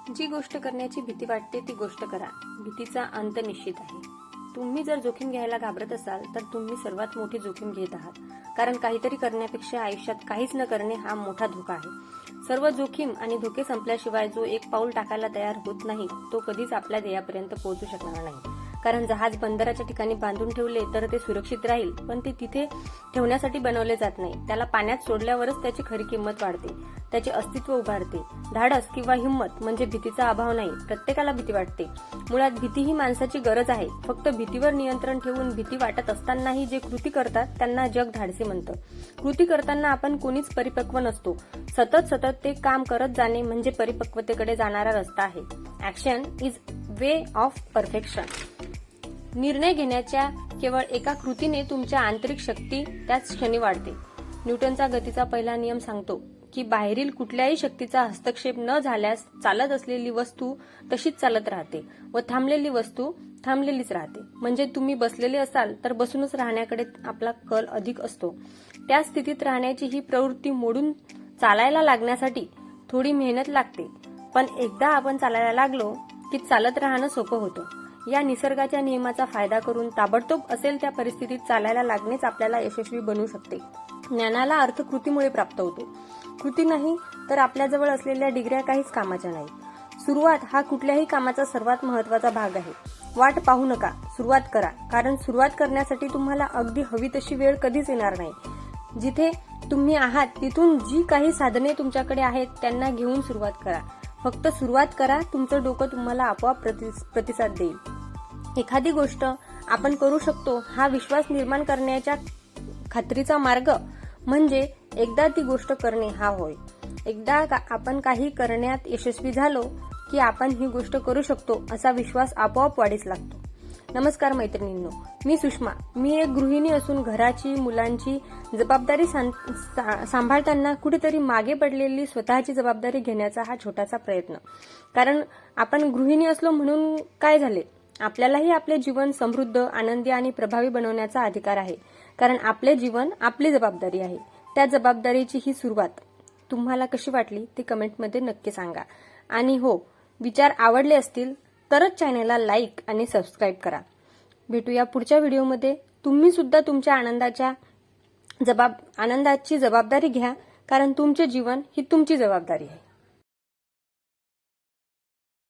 जी गोष्ट करण्याची भीती वाटते ती गोष्ट करा. भीतीचा अंत निश्चित आहे. तुम्ही जर जोखीम घ्यायला घाबरत असाल तर तुम्ही सर्वात मोठी जोखीम घेत आहात. कारण काहीतरी करण्यापेक्षा आयुष्यात काहीच न करणे हा मोठा धोका आहे. सर्व जोखीम आणि धोके संपल्याशिवाय जो एक पाऊल टाकायला तयार होत नाही तो कधीच आपल्या ध्येयापर्यंत पोहोचू शकणार नाही. कारण जहाज बंदराच्या ठिकाणी बांधून ठेवले तर ते सुरक्षित राहील, पण ते तिथे ठेवण्यासाठी बनवले जात नाही. त्याला पाण्यात सोडल्यावरच त्याची खरी किंमत वाढते, त्याचे अस्तित्व उभारते. धाडस किंवा हिंमत म्हणजे भीतीचा अभाव नाही. प्रत्येकाला भीती वाटते. मुळात भीती ही माणसाची गरज आहे. फक्त भीतीवर नियंत्रण ठेवून भीती वाटत असतानाही जे कृती करतात त्यांना जग धाडसी म्हणतं. कृती करताना आपण कोणीच परिपक्व नसतो. सतत ते काम करत जाणे म्हणजे परिपक्वतेकडे जाणारा रस्ता आहे. Action is way of perfection. निर्णय घेण्याच्या केवळ एका कृतीने तुमच्या आंतरिक शक्ती त्याच क्षणी वाढते. न्यूटनचा गतीचा पहिला नियम सांगतो की बाहेरील कुठल्याही शक्तीचा हस्तक्षेप न झाल्यास चालत असलेली वस्तू तशीच चालत राहते व थांबलेली वस्तू थांबलेलीच राहते. म्हणजे तुम्ही बसलेले असाल तर बसूनच राहण्याकडे आपला कल अधिक असतो. त्या स्थितीत राहण्याची ही प्रवृत्ती मोडून चालायला लागण्यासाठी थोडी मेहनत लागते, पण एकदा आपण चालायला लागलो की चालत राहणं सोपं होतं. या निसर्गाच्या नियमाचा फायदा करून ताबडतोब असेल त्या परिस्थितीत चालायला लागणेच आपल्याला यशस्वी बनवू शकते. ज्ञानाला अर्थ कृतीमुळे प्राप्त होतो. कृती नाही तर आपल्याजवळ असलेल्या डिग्र्या काहीच कामाच्या नाही. सुरुवात हा कुठल्याही कामाचा सर्वात महत्वाचा भाग आहे. वाट पाहू नका, सुरुवात करा. कारण सुरुवात करण्यासाठी तुम्हाला अगदी हवी तशी वेळ कधीच येणार नाही. जिथे तुम्ही आहात तिथून जी काही साधने तुमच्याकडे आहेत त्यांना घेऊन सुरुवात करा. फक्त सुरुवात करा. तुमचं डोकं तुम्हाला आपोआप प्रतिसाद देईल. एखादी गोष्ट आपण करू शकतो हा विश्वास निर्माण करण्याच्या खात्रीचा मार्ग म्हणजे एकदा ती गोष्ट करणे हा होय. एकदा आपण काही करण्यात यशस्वी झालो की आपण ही गोष्ट करू शकतो असा विश्वास आपोआप वाढीस लागतो. नमस्कार मैत्रिणींनो, मी सुषमा. मी एक गृहिणी असून घराची मुलांची जबाबदारी सांभाळताना कुठेतरी मागे पडलेली स्वतःची जबाबदारी घेण्याचा हा छोटासा प्रयत्न. कारण आपण गृहिणी असलो म्हणून काय झाले, आपल्यालाही आपले जीवन समृद्ध, आनंदी आणि प्रभावी बनवण्याचा अधिकार आहे. कारण आपले जीवन आपली जबाबदारी आहे. त्या जबाबदारीची ही सुरुवात तुम्हाला कशी वाटली ते कमेंटमध्ये नक्की सांगा. आणि हो, विचार आवडले असतील तरच चॅनलला लाईक आणि सबस्क्राईब करा. भेटूया पुढच्या व्हिडिओमध्ये. तुम्ही सुद्धा तुमच्या आनंदाची जबाबदारी घ्या, कारण तुमचे जीवन ही तुमची जबाबदारी आहे.